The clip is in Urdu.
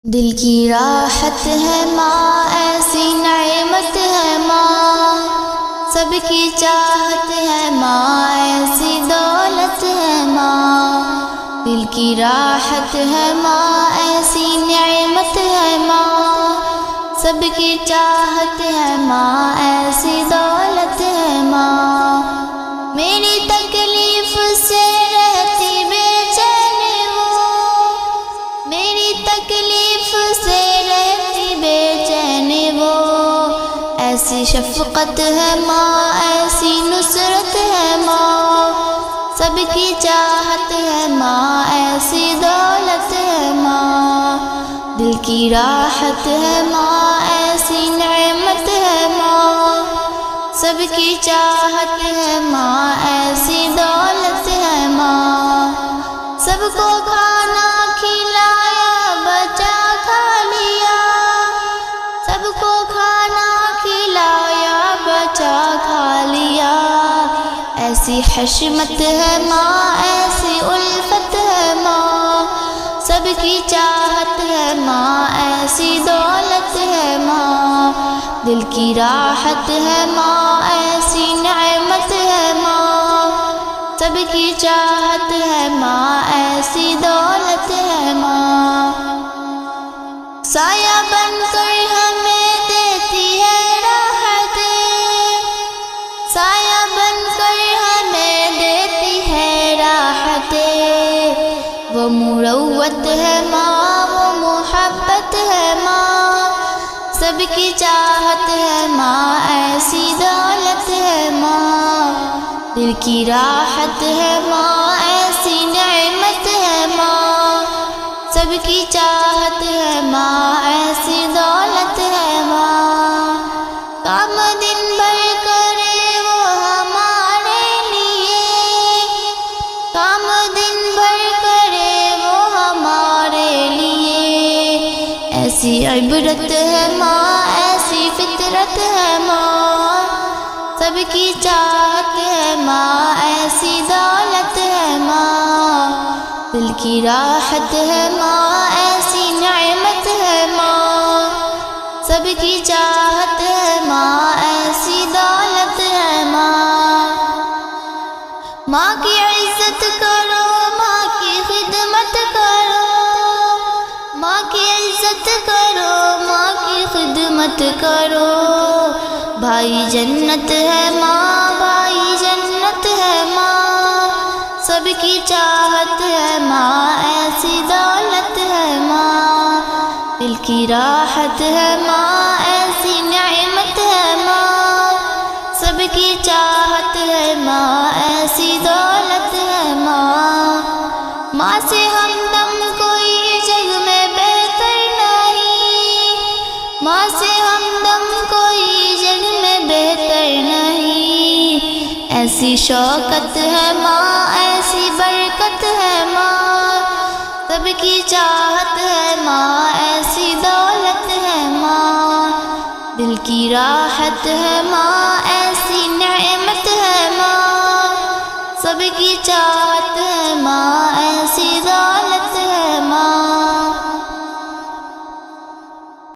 دل کی راحت ہے ماں، ایسی نعمت ہے ماں، سب کی چاہت ہے ماں، ایسی دولت ہے ماں۔ دل کی راحت ہے ماں، ایسی نعمت ہے ماں، سب کی چاہت ہے ماں، ایسی دولت ہے ماں۔ میری تکلیف سے رہتی بے چین وہ، میری تکلیف سے رہتی بے چین وہ، ایسی شفقت ہے ماں، ایسی نصرت ہے ماں، سب کی چاہت ہے ماں، ایسی دولت ہے ماں۔ دل کی راحت ہے ماں، ایسی نعمت ہے ماں، سب کی چاہت ہے ماں، ایسی دولت ہے ماں۔ سب کو کھانا کھلایا، بچا کھا لیا، سب کو کھانا کھلایا، بچا کھا لیا، ایسی حشمت ہے ماں، ایسی الفت ہے ماں، سب کی چاہت ہے ماں، ایسی دولت ہے ماں۔ دل کی راحت ہے ماں، ایسی نعمت ہے ماں، سب کی چاہت ہے ماں، ایسی دولت ہے ماں۔ سایہ بن کر ہمیں دیتی ہے راحتیں، سایہ بن کر ہمیں دیتی ہے راحتیں، وہ مروت ہے ماں، وہ محبت ہے ماں، سب کی چاہت ہے ماں، ایسی دولت ہے ماں۔ دل کی راحت ہے ماں، ایسی نعمت ہے ماں، سب کی چاہت ہے ماں، ایسی دولت ہے ماں۔ کام دن بھر کرے وہ ہمارے لیے، کام دن بھر کرے وہ ہمارے لیے، ایسی عبرت ہے ماں، ایسی فطرت ہے ماں، سب کی چاہت ہے ماں، ایسی دولت ہے ماں۔ دل کی راحت ہے ماں، ایسی نعمت ہے ماں، سب کی چاہت ہے ماں، ایسی دولت ہے ماں۔ ماں کی عزت کرو، ماں کی خدمت کرو، ماں کی عزت کرو، ماں کی خدمت کرو، بھائی جنت ہے ماں، بھائی جنت ہے ماں، سب کی چاہت ہے ماں، ایسی دولت ہے ماں۔ دل کی راحت ہے ماں، ایسی نعمت ہے ماں، سب کی چاہت ہے ماں، ایسی دولت ہے ماں۔ ماں سے ہمدم کوئی جگ میں بہتر نہیں، ماں سے ہمدم کوئی جگ میں بہتر نہیں، ایسی شوکت ہے ماں، ایسی برکت ہے ماں، سب کی چاہت ہے ماں، ایسی دولت ہے ماں۔ دل کی راحت ہے ماں، ایسی نعمت ہے ماں، سب کی چاہت ہے ماں، ایسی دولت